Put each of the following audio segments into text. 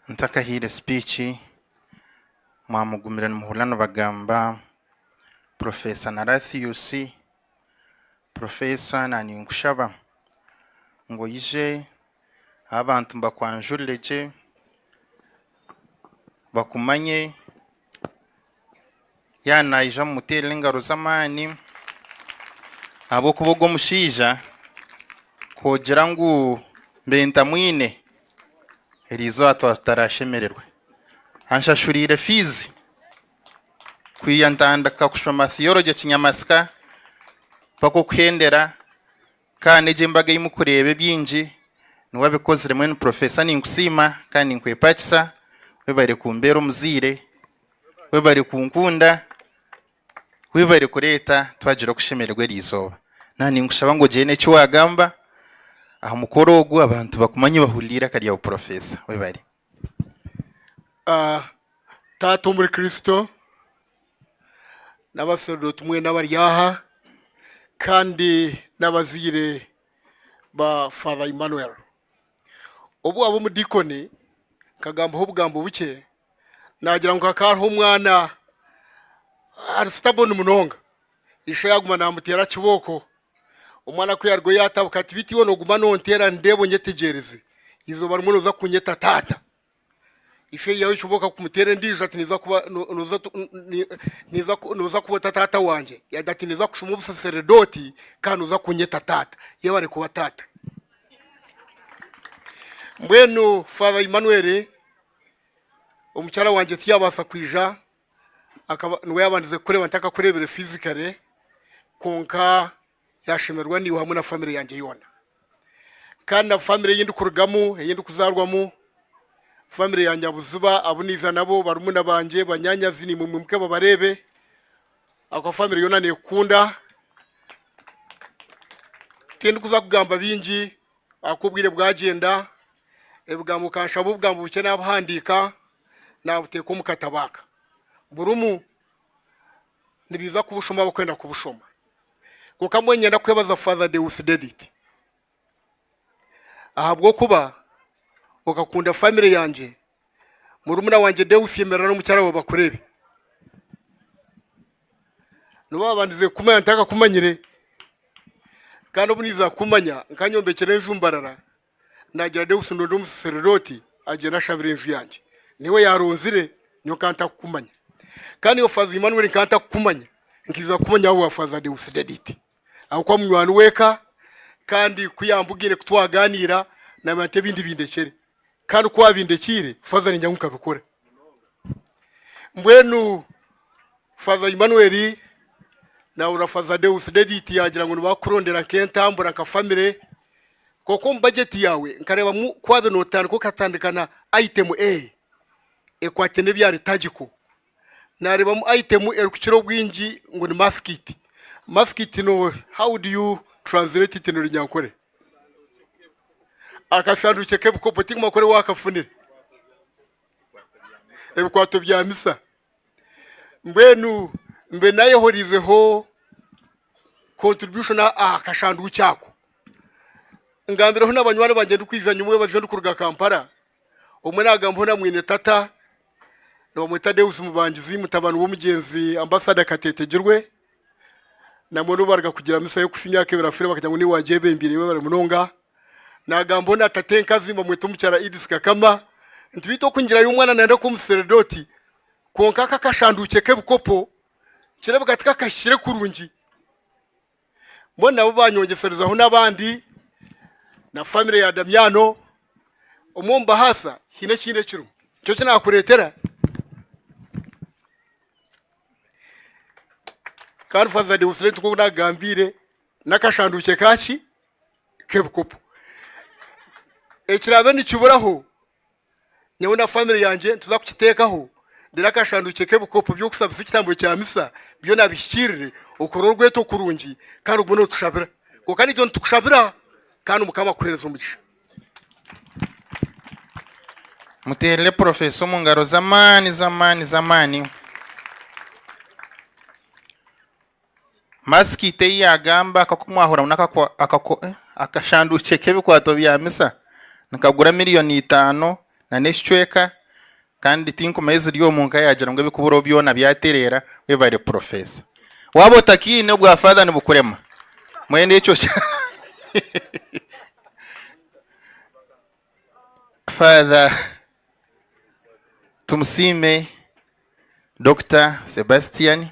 ntakahire speech mwamugumira muhulano bagamba Professor Narathius Professor nani nkushaba ngo yije abantu mbakwanjuleje bakumanye yana ija mutera ingaro zamani abo kubogo mushija kugira ngo mbenta mwine erizo atarashemererwe anshashurire fizi kwiyantanda kakushoma theology kinyamasika pako khendera kane jembaga imukurebe byinji niwabikozere mwene Professor Nasiima kandi nkwepakisa webare kumbero muzire webare kunkunda webare kureta twagira kushemererwe rizoba nani ngushaba ngo jene cyo wagamba aha mukorogo abantu bakumanye bahulira kariya Professor webare tato muri Kristo n'abasarudote Mweena baryaha kandi n'abazire ba Father Emmanuel obu abo mudikoni kagamba ho bugambo buke nagira ngo akarho umwana arstabone munonga isho yaguma namutera kiboko umwana ko yargo yatabuka ati bitiwe no guma nontera ndebo nyetegereze izo bari munoza kunyeta tata ife yawe chuboka kumutere ndije ati niza kuba tata wanje yadati niza kushuma ubusaserdoti kandi uza kunyeta tata yabare kuba tata mbwenu Father Emmanuel omucyara wanje tiyabasa kwija akaba nwe yabandize kureba ntaka kurebere physically konka yashemerwa ni hamwe na family yanjye yona kandi na family yindi kurugamo yindi kuzarwamo family yanjye abuzuba abuniza nabo barumuna banje banyanya zini mu mumke babarebe ako family yona ne kunda tindi kuzakugamba bingi akubwire bwagenda ebugambo kansha bugambo buke nabuhandika nabuteko mukatabaka burumu nibiza kubushoma bakwenda kubushoma kuko amwenye ndakwebaza Father Deus Dedit ahabwo kuba ukakunda family yanje murumuna wanje Deus yemerana n'umucyara we bakurebe nuba abandize kumanya ntaka kumanyire kandi ubuniza kumanya nkanyombekere njumbarara nagira Deus ndondo umusacerdote agena shabire inzu yanje niwe yaronzire nyo kanta kumanya kandi yo Father Emmanuel kanta kumanya nkiza kumanya abo Father Deus Dedit aho kwa mnywani weka kandi kuyambugire kutwaganira na mate bindi bindekere kandi kwa bindekire Father nyanguka bikora mbwenu Father Emmanuel na ura Father Deus Dedit yagira ngo bakurondera kentambura nka family koko budget yawe nkareba kwabe notana ko katandikana item A ekwatene byari tagiko nareba mu item erukiro bwingi ngo ni maskit no how do you translate it in Runyankore akasanduke kebuko poti makore wakafunire ebikwato bya misa mbwenu mbe naye horizeho contribution akashandu cyako ngambira ho nabanywana bagenda kwizanya umwe bazenda kuruga Kampala umwe nagambo na mwine tata no mwita Deus mubangizi mutabana wo mugenzi ambassador katetegirwe namwe nubarga kugira misa yo kusinyake birafire bakajya ngo ni wajebe imbere we bari munonga nagambo na tatenka zimba mwita umucyara Idris kama ntibito kungira y'umwana nenda ko umusacerdote konka kakashanduke kebukopo kirebe katika kashire kurungi mbona abo banyongeserezaho nabandi na family ya Damiano umumba hasa hine kinde kiru cyo kinakuretera kandi Father Deus Dedit ko nagambire nakashanduke kashi kebukopo ekirabe nikiburaho nyewe na family yanje tuzakukitekaho ndirakashanduke kebukopo byo kusabisa ikitambo cya misa byo nabishikirire ukororwe to kurungi kandi ubwo tushabira ko kandi cyo tukushabira kandi umukama kurereza umugisha mutere Professor mu ngaro zamani maskite yagamba akakumwahura akashanduke kebikwato bya misa nakagura miliyoni 5 na neshweka kandi tinkomeze ryo munka yagira ngo bikuburo byona byaterera webare professor wabo takine bwa father nibukurema mwende ico Father tumusime Dr. Sebastian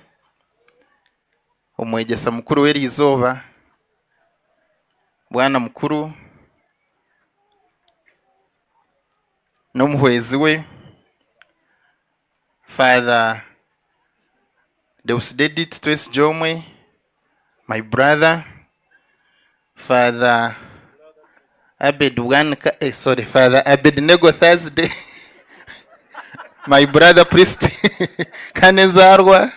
umwegesa mukuru w'erizoba bwana mukuru n'umuhwezi we Father Deusdedit Twes Jomwe, my brother Father Abed Father Abednego Thursday my brother priest Kanezarwa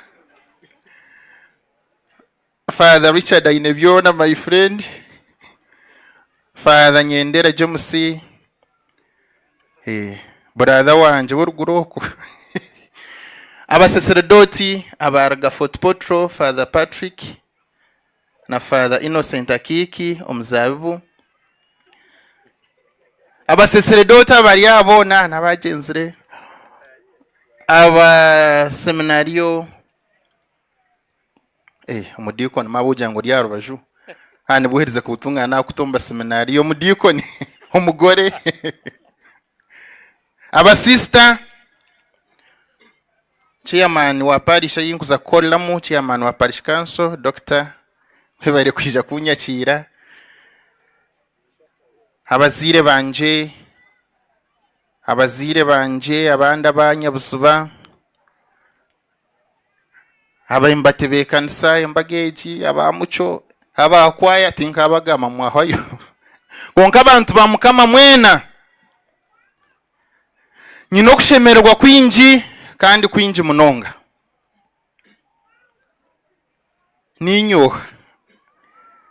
Father Richard Ainebyona my friend Father Nyendera James brother wanje w'uruguroko abasacerdoti abarga Fort Potro Father Patrick na Father Innocent Akiki omuzabibu abasacerdoti abari abona nabagenzire aba seminario umudikoni mabuja ngo ryaro baju hane buherize kubutunga na kutomba seminario mudikoni umugore aba sister chairman wa parish yinkuza kollamu chairman wa parish council Dr. webare kwija kunyakira abazire banje abanda banyabusuba abayimbate bekanisa embageji abamuco abakwaya tinka abagama mwahoyo konka abantu bamukama Mweena nyino kushemererwa kwinji kandi kwinji munonga ninyoha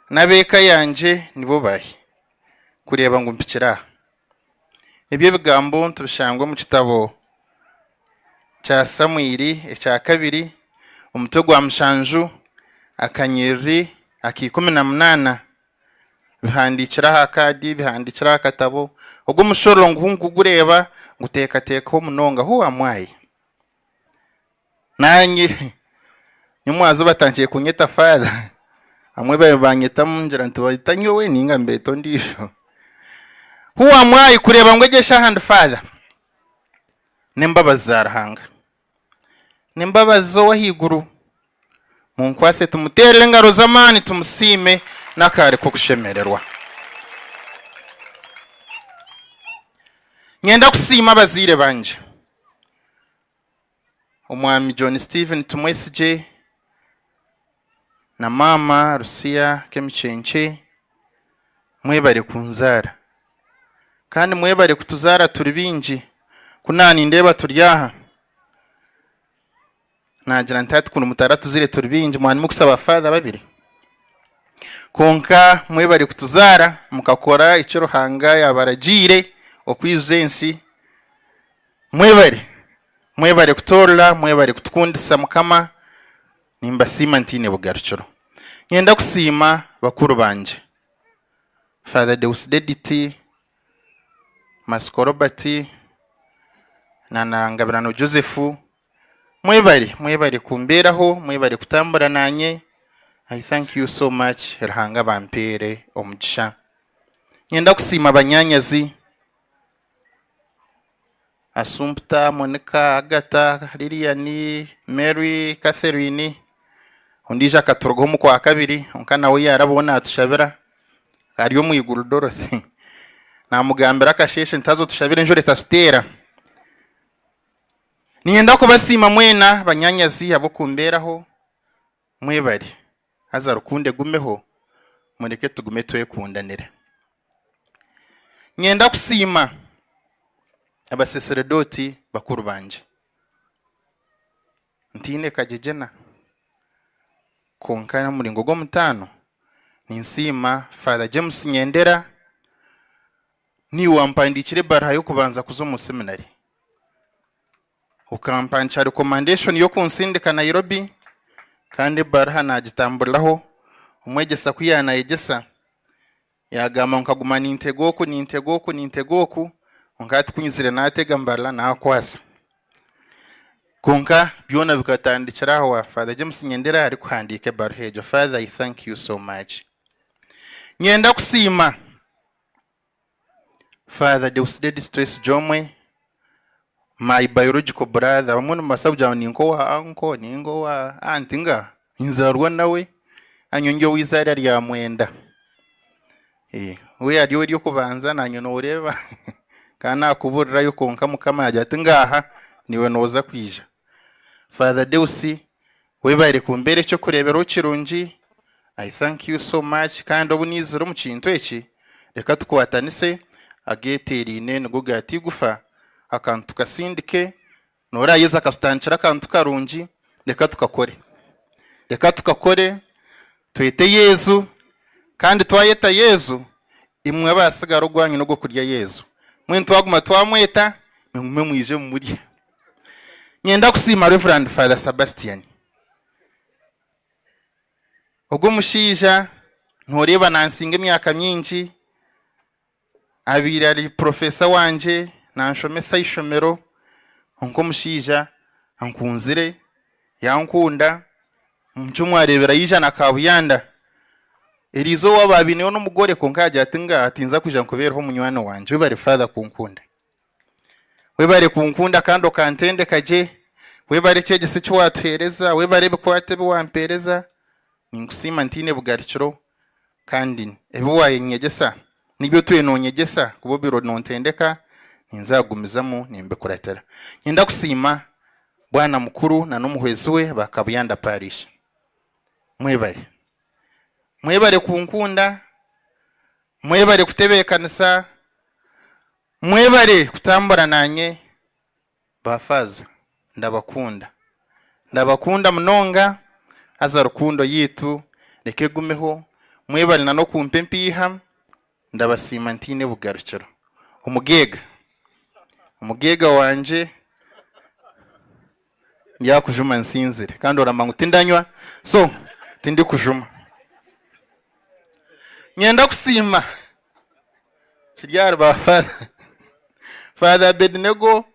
nabeka yanje nibo bahi kureba ngo mpikira ibyo bigambo tubishangwa mu kitabo cya Samweli ecya kabiri umutego wa mushanju akanyiri aki18 bihandikira hakadi bihandikira hakatabo ubwo mushoro nguhungu gureba nguteka teka munonga ho amwaye nanyi nyumwazo batangiye kunyeta Father amwe bayo banyeta munjira ntubatanyo we ninga mbeto ndisho huwa mwayi kureba ngo egesha hand Father nembabazarahanga nembabazo wahiguru munkwase tumuterere ngaro zamani tumusime nakare ko kushemererwa nyenda kusima abazire banje umwami John Stephen tumwesije na mama Rusia Kemichenche mwebare kunzara kandi mwebare kutuzara turi binji kunani ndeba turyaha nagira ntati kuno mutaratu zire turi binji mwani mukusaba Father babiri konka mwebare kutuzara mukakora icyo ruhanga yabaragire okwiyuzensi mwebare kutorla mwebare kutukundisa mukama nimbasima ntine bugarukiro nyenda kusima bakuru banje Father Deusdedit Maskorobati na Ngabirano Joseph mwebare kumberaho mwebare kutambura nanye I thank you so much ruhanga bampere omugisha nyenda kusima abanyanyazi Asumpta Monica Agata Lilian Mary Catherine undija katurgo mu kwa kabiri onkana we yarabona atushabira ariyo mu iguru Dorothy namugambira akasheshe ntazo tushabire njore tasitera niyenda ko basima Mweena banyanyazi abo kumberaho mwebari haza rukunde gumeho mureke tugume twe kundanira nyenda kusima abasacerdoti bakuru banje ntine kajejena konkana mulingo go mutano ninsima Father James Nyendera ni wampandikire barha yo kubanza kuzo mu seminary ukampancha recommendation yo kunsindika Nairobi kandi barha najitambulaho umwegesa kuyana yegesa yagama nkaguma nintegoku onkati kunyizire natega mbala nakwasa konka byona bikatandikira aho Father James nyendera ari kuhandika barhejo. Father, I thank you so much. Nyenda kusima Father Deusded Stress Jomwe, my biological brother, bamwe masabja ninko wa uncle ningo wa antinga inzarwa nawe anyonge wizara rya Mwenda. We ari yo kubanza nanyo ureba kana kuburira yo konka mukama yajya ngaha niwe noza kwija. Father Deusi we bare kumbere cyo kurebera ukirungi. I thank you so much kandi obunizero mu kintu eki reka tukwatanise ageterine ngugati gufa akantu kasindike nora yeza kastanchira akantu karungi reka tukakore twete Yezu kandi twayeta Yezu imwe abasigara rwanyu no kurya Yezu mwe twaguma twamweta mwe mwije muri. Nyenda kusima Rev.Fr Sebastian ubwo mushija ntoreba nansinga imyaka myinshi abira ari professor wanje nanshomesa ishomero onko mushija ankunzire yankunda mcumwarebera yijana kabuyanda erizo wababine no mugore konkaje atinga atinza kuja nkubereho munywano wanje. We bare Father kunkunda, we bare kunkunda kandi okantende kaje, we bare cyegese cyo wathereza, we bare bikwate biwampereza ninkusima ntine bugarikiro kandi ebiwaye nyegesa nibyo tuye nonyegesa kubo biro nontendeka ninzagumizamo nimbe kuratera. Nyenda kusima bwana mukuru na n'umuhwezi we bakabuyanda parish. Mwebare kunkunda, mwebare kutebekanisa, mwebare kutambura nanye bafaza. Ndabakunda mnonga aza rukundo yitu lekegumeho. Mwebare na no kumpempiha ndabasima ntine bugarukiro. Umugega wanje yakujuma nsinzire kandi oramangu tindanywa so tindi kujuma. Nyenda kusima kiryara ba Father Bednego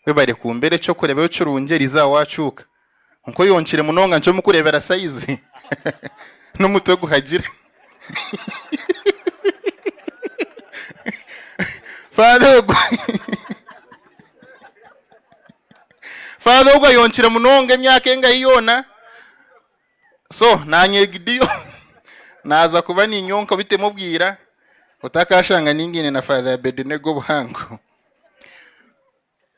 we bare kumbere cyo kureba yo curungeriza wacuka nko yonkire munonga nco mukurebera size no mutwe guhagira. Father ugo yonkire munonga emyaka enga yona so nanyegidiyo naza kuba ni nyonka bitemubwira utakashanga ningine na Father Bednego buhango.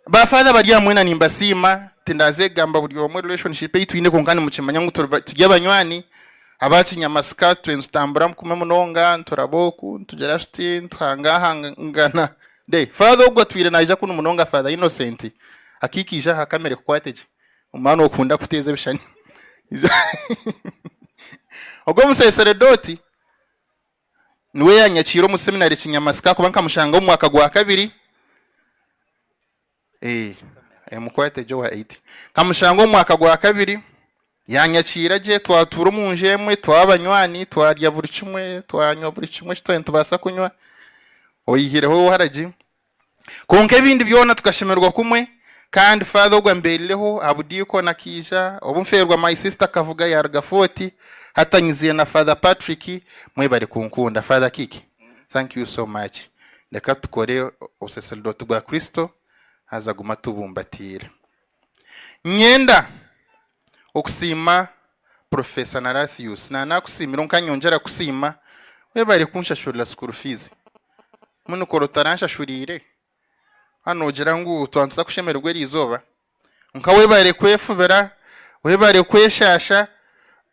Ba Father bari Mweena nimbasima tindaze gamba buri wo relationship yitwine konkani mukimanya ngo tujya banywani abaci nyamasika twinstambura kumwe munonga turaboku tugera shiti twangahangana de Father ubwo twire naje kuno munonga Father innocent akikija hakamere kwateje umwana okunda kuteza bishani ubwo museseredoti niwe yanyakiro mu seminary kinyamasika kubanka mushanga mu mwaka gwa kabiri mukwete jo wa 8 kamushanga mu mwaka gwa kabiri yanyakira je twatura mu njemwe twabanywani twarya buri kimwe twanywa buri kimwe cyo tubasa kunywa oyihireho haraji konke bindi byona tukashemerwa kumwe kandi Father ugwa mberireho abudiko nakija obumferwa my sister kavuga ya Rgafoti hatanyiziye na Father Patrick mwebare kunkunda. Father Kiki, thank you so much. Ndeka tukore useseldoti gwa Kristo haza guma tubumbatira. Nyenda okusima Professor Narathius na nakusimira nkanyongera kusima webare kunshashurira school fees muno korotaransha shurire hano gira ngo twantuza kushemererwe rizoba nka webare kwefubera webare kweshasha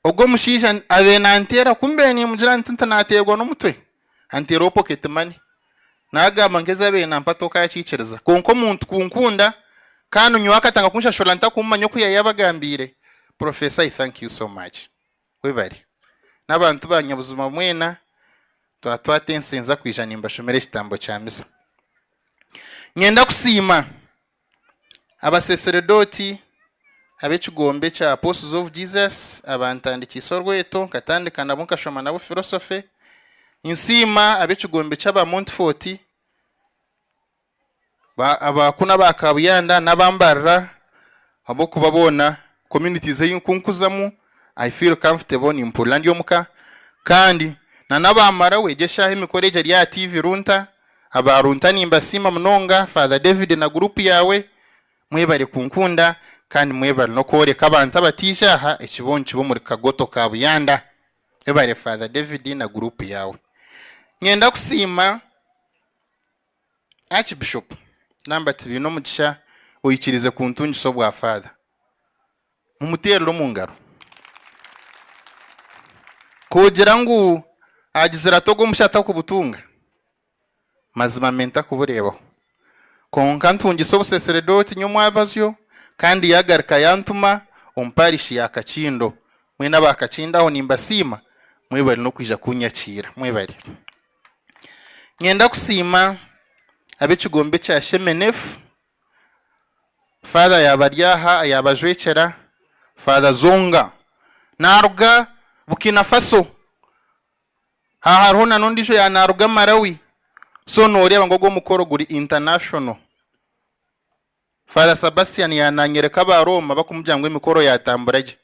ubwo mushija abenantera kumbe ni mugira ntintanategwa no mutwe antero pocket money nagamba ngeza bena mpatoka yacicereza konko muntu kunkunda kandi nywaka tanga kunshashura ntakumanya ko yabagambire. Professor, I thank you so much. Webare nabantu banyabuzuma Mweena twatwatensenza kwijana imbashomere kitambo cya misa. Nyenda kusima abaseseredoti abechugombe cha Apostles of Jesus abantandikisa rweto katandikana bunkashoma nabo philosophy insima abechugombe cha ba Montfort abakuna bakabuyanda nabambarra abo kubabona communities y'inkunkuzamu I feel comfortable ni mpula ndyomuka kandi na nabamara wegeshaho imikoreje ya TV runta abarunta nimbasima mnonga Father David na group yawe mwebare kunkunda kandi mwebare no koreka abantu abatishaha ekibonki bo muri Kagoto kabuyanda ebare Father David na group yawe nyenda kusima Archbishop namba tibino mugisha uyikirize kuntungiso bwa Father mumutero mu ngaro kugira ngo agizira togo mushata kubutunga mazima menta kuburebaho konka ntungiso buseseredoti nyumwabazyo kandi yagarika yantuma umparishi yakakindo mwena bakakindaho nimbasima mwebali no kwija kunyakira mwebali ngenda kusima abekigombe cya Shemenefu Father yabaryaha yabajwekera Father Zonga naruga Burkina Faso haruna nondisho ya naruga Malawi so noreba ngo mukoro guri international Father Sebastian yananyereka ba Roma bakumujyangwe imikoro yatamburaje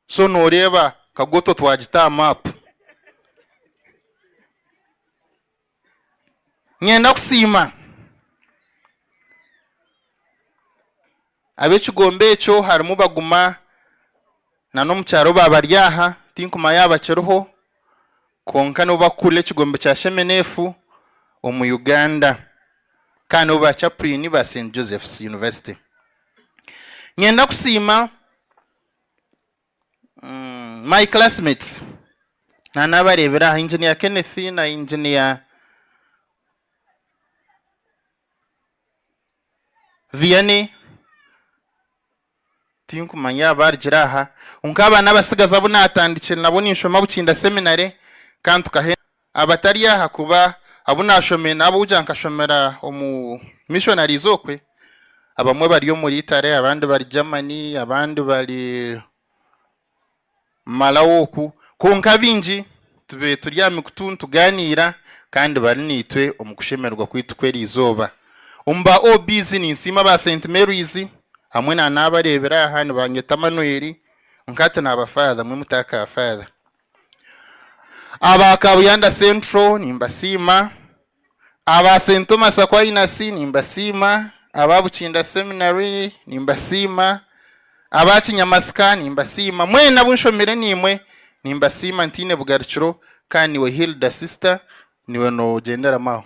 so noreba Kagoto twagita map nyenda kusima abekigombe cyo harimo baguma na no mucyaro babaryaha tinkuma yabaceroho konka no bakule kigombe cya Shemenefu mu Uganda kandi uba chaplain ba St Joseph's University nyenda kusima my classmates na nabarebera engineer Kenneth na engineer Vianney tinkumanya barjiraha unkaba nabasigaza bunatandikira nabo ninshoma bukinda seminary kandi tukahe abatariya hakuba abunashome nabo ujankashomera omu missionaries okwe abamwe bari yo muri Italy abandi bari Germany abandi bari Malawoku konka binji tube turyame kutuntuganira kandi bari nitwe omukushemerwa kwitwera izoba umba obizi ni nsima ba St Mary's hamwe na nabarebera hano bangeta Manuel nkate na Father mwe mutaka Father abakabuyanda Central nimbasima aba St Thomas Aquinas nimbasima ababukinda seminary nimbasima abakinyamasika nimbasima Mweena bunshomere nimwe nimbasima ntine bugariciro kandi we Hilda sister niwe no gendera maho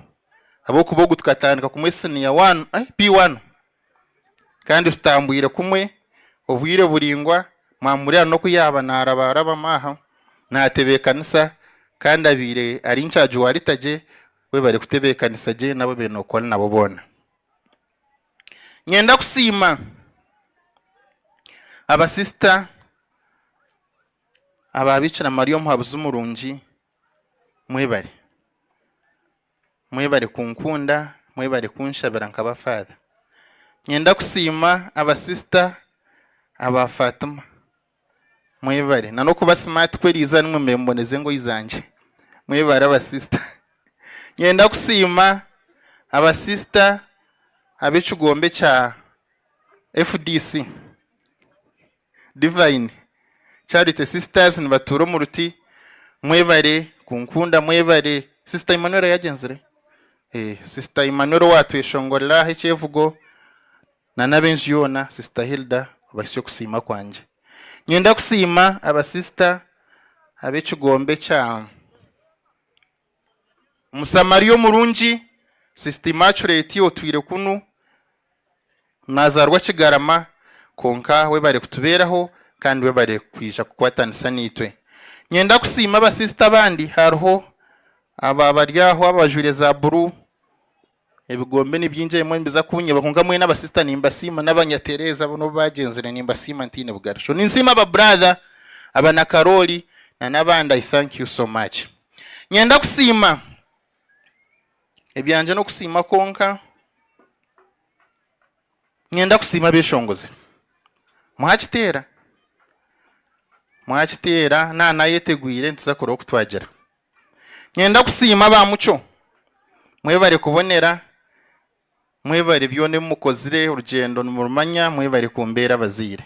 abo kubogu tukatandika kumwesini ya 1 P1 kandi tutambwire kumwe ubwire buringwa mwamurira no kuyaba narabaraba maha natebekanisa kandi abire ari ncyaje waritaje we bari kutebekanisa je nabo beno kwa nabo bona nyenda kusima aba sister ababicira Mariyo Muhabuzumurungi mwebare kunkunda mwebare kunshabira nkaba Father nyenda kusima aba sister aba Fatima mwebare nano kuba smart kweriza nimwe mboneze ngo izanje mwebare aba sister nyenda kusima aba sister abekigombe cha FDC Divine Charity Sisters nibaturo mu ruti mwebare kunkunda mwebare Sister Emmanuel yagenzere Sister Emmanuel watweshongorera hechevugo na nabenji yona Sister Hilda basho kusima kwanje nyenda kusima aba sister abekigombe cha Musamariyo murungi Sister Immaculate otwire kunu nazarwa kigarama konka we bari kutuberaho kandi we bari kwisha kukwatanisa nitwe nyenda kusima aba sister bandi hariho aba baryaho abajure za buru ebigombe nibyinje mwe mbiza kunye bakunga mwe n'aba sister nimbasima n'abanyatereza bono bagenzere nimbasima ntine bugarisho ninsima aba brother aba na Karoli na nabandi I thank you so much nyenda kusima ebyanje no kusima konka nyenda kusima beshongoze mwakitera na yetegwire ntuzakora okutwagira nyenda kusima ba muco mwe bari kubonera mwebare byone mukozire urugendo numurumanya mwebare kumbera bazire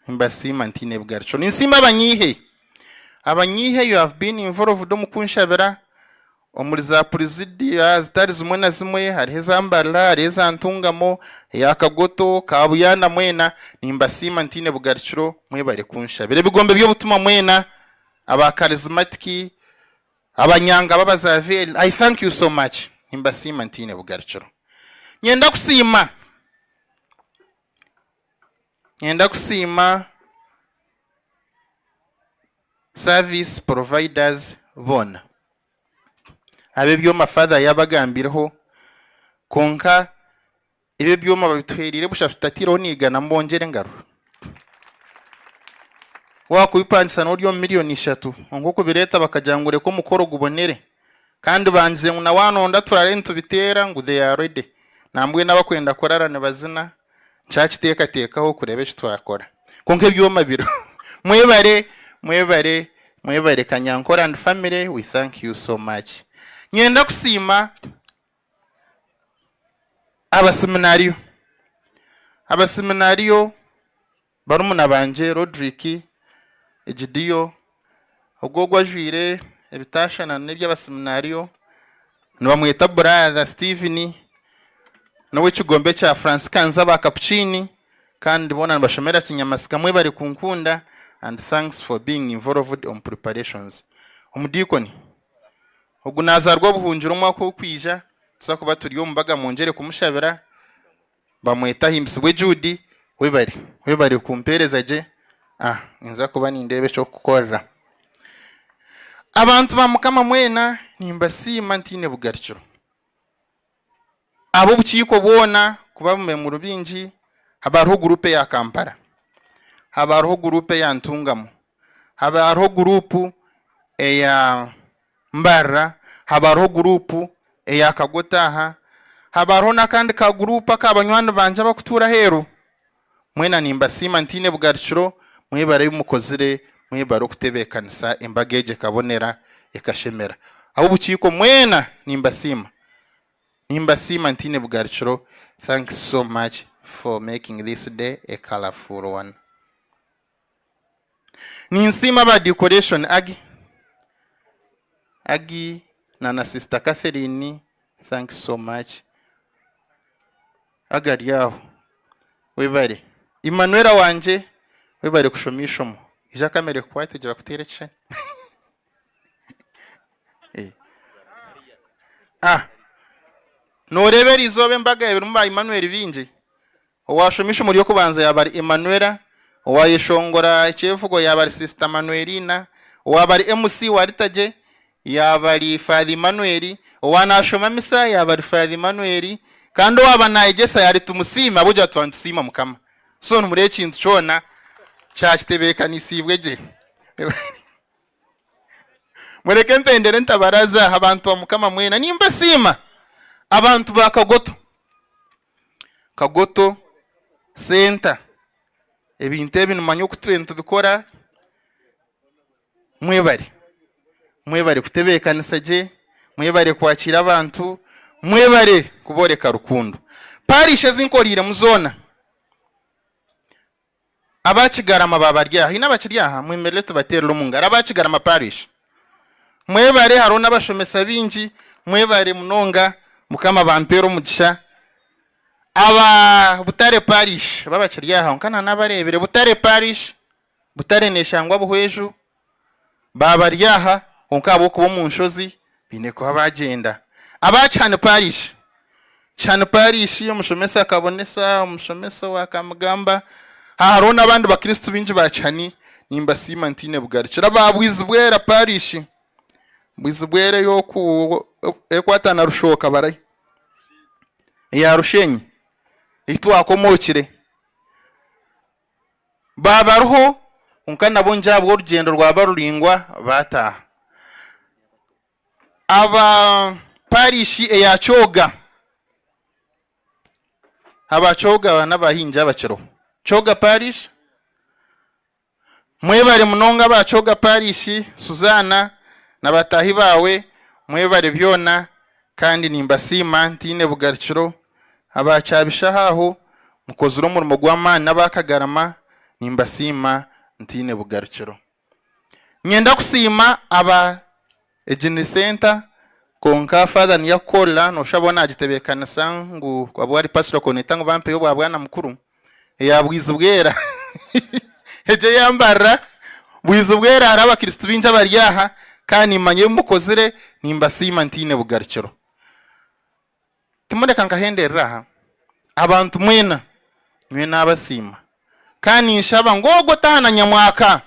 Nasiima ntine bwarcho Nasiima abanyihe you have been involved mu kunshabira omuri za presidia zitari zimwe na zimwe hariho zambala hariho zantungamo ya Kagoto kabuyana Mweena Nasiima ntine bwarcho mwebare kunshabira bigombe byo butuma Mweena aba charismatic abanyanga babazaveli I thank you so much Nasiima ntine bwarcho nyenda kusiima service providers bona abe byoma father yabagambireho konka ibe byoma babitwerire bushafutatiro nigana mbongere ngaro wakubipangisa n'uryo miliyoni 3 ngo kubireta bakajangure ko mukoro gubonere kandi banze na wanonda turarentu bitera ngo they are ready nambwe nabakwenda korarane bazina nchakiteka tekaho kurebe twakora konke byoma biro mwebare Kanyankora and family we thank you so much nyenda kusiima abaseminario barumuna banje Rodrick Egidio ogogwa jwire ebitashana n'ebyabaseminario nibamweta brother Steven nowe kigombe cha France kanza ba Capuccini kandi bona bashomera kinyamasika mwebare kunkunda and thanks for being involved on preparations omudikoni ogunazarwa buhunjiro mwako okwija tusakuba turiyo mbaga monjere kumushabira bamweta himsibwe Judy webare kumpereza je nza kuba nindebe cyo kukorera abantu bamukama Mweena Nasiima ntine bugarcho abo bukiko bona kuba mu rubinji habaho groupe ya Kampala habaho groupe ya Ntungamo habaho groupe ya Mbara habaho groupe ya Kagotaha habaho nakandi ka groupe kabanywana banje bakutura hero Mweena Nasiima ntine bugarcho mwebare y'umukozire mwebare kutebekanisa embageje kabonera ekashemera abo bukiko Mweena Nasiima ntine bugarcho thanks so much for making this day a colorful one Nasiima ba decoration agi na sister Catherine thanks so much agariyaho webare Emmanuel wanje webare kushomishomo ija kamere kwate je bakutereche norebera izobe mbaga ebirumba Emmanuel binje owashomisha muri yo kubanza yabari Emmanuel owayeshongora ichevugo yabari sister Manuelina owabari MC waritaje yabari Father Emmanuel owanashoma misa yabari Father Emmanuel kandi wabanayegesa yari tumusima buja twantusima mukama so numure kintu chona cyakitebeka nisibwe je mureke mpendere ntabaraza abantu bamukama Mweena Nasiima abantu ba Kagoto center ebintu ebinumanyo kutwentu bikora mwebare kutebekanisa je mwebare kwakira abantu mwebare kuboreka rukundo parishe zinkorire muzona abakigarama babarya hina bakiryaha mwemere tubaterero mungara abakigarama parish mwebare harona bashomesa binji mwebare munonga mukama bampero mugisha aba Butare parish babakiryaha nkana nabarebere Butare parish Butare neshangwa buhweju babaryaha onkabo kubo munshozi bineko abagenda abacane parish yo mushomesa kabonesa mushomesa wa Kamugamba harona abandi bakristo binji bacani Nasiima ntine bugarikira babwizibwera parish bwizibwere yo ku ekwatana rushoka barayi ya rushenyi itwa komokire babaruho unkana bonja bwo rugendo rwabarulingwa bata aba parish ya Choga abachoga n'abahinja bakiro Choga parish mwebare munonga bachoga parish Suzana nabatahi bawe mwebare byona kandi Nasiima ntine bugarikiro abacyabishahaho mukoze urumurimo gw'amani n'abakagarama nimbasima ntine bugarukiro nyenda kusima aba ejini center konka father niyakola no shabona agitebekana sangu kwabo ari pastor koneta ngo bampe yo bwana mukuru yabwiza bwera eje yambara bwiza bwera araba kristo binja baryaha kandi manye mukozire nimbasima ntine bugarukiro timureka nkahenderera abantu Mweena abasima kandi nshaba ngogo tahana nyamwaka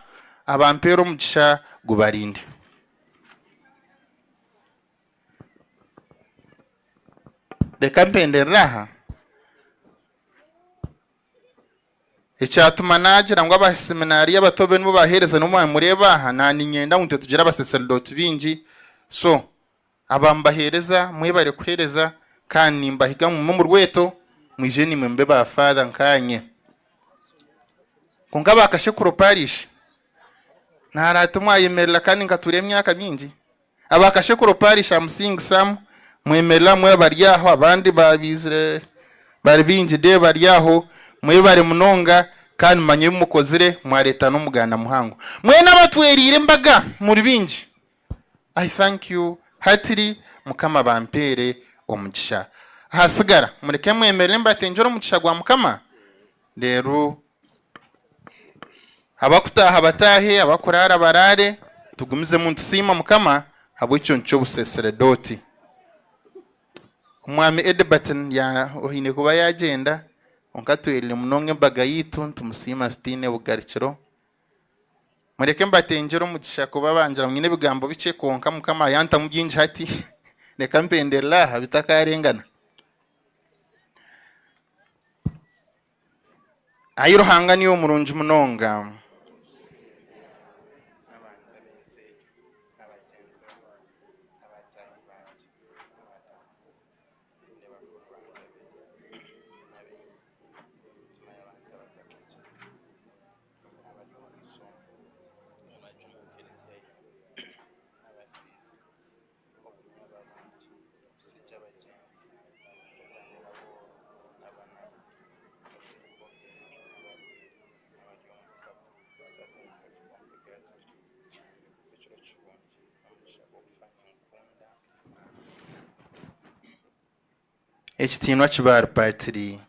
abampero mugisha gubarinde reka mpenderera icyatuma nagira ngo abaseminari y'abatobe n'bo bahereza no mureba aha nani nyenda ngo tugira abaseserdoti binji so abambahereza mwebare kuhereza kandi mbahiga mu rweto mwije ni mwembe ba father nkanye kunga bakashe kuroparish naratumwa yemerera kandi ngature myaka mingi abakashe kuroparish amusing sam mwemerera mwe baryaho abandi babizire bari bingi de baryaho mwe bari munonga kandi manye mukozire mwareta no mugana muhango mwe nabatwerire mbaga muri bingi I thank you heartily mukama bampere omugisha hasigara mureke mwemerere mbatenjoro mugisha gwa mukama rero abakutaha batahe abakurara barare tugumize mu ntusima mukama habo icyo nco buseserdoti umwami Edbatten ya ohine kuba yagenda onkatwelile munonge mbaga yitu tumusima stine bugarikiro mureke mbatenjoro mugisha kuba banjira mwine bigambo bice konka mukama yanta mubyinji hati reka mpenderera bitakarengana ayiruhanga niyo murunji munonga ekitinwa kibar patri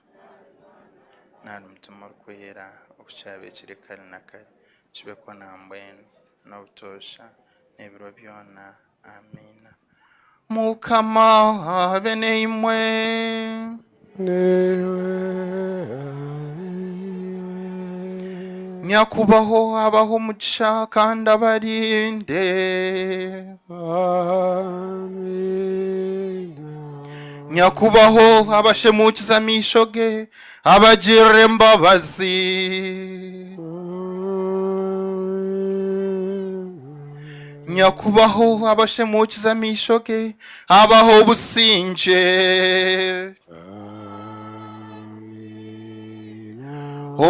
nani mutima kwera okuchabe kirekali nakali kibe ko nambwene no butosha nebiro byona amina mukama bene imwe nyakubaho abaho mugisha kandi abarinde nyakubaho abashemukiza mishoge abagirire mbabazi nyakubaho abashemukiza mishoge abaho businje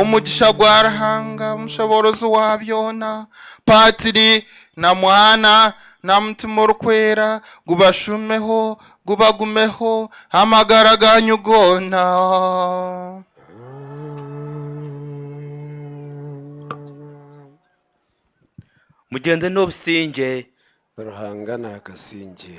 umugisha gwarahanga umushoborozi wabyona patiri na mwana na mutima urukwera gubashumeho gubagumeho amagara ganyu gona mugende n'obusinge ruhanga nakasinge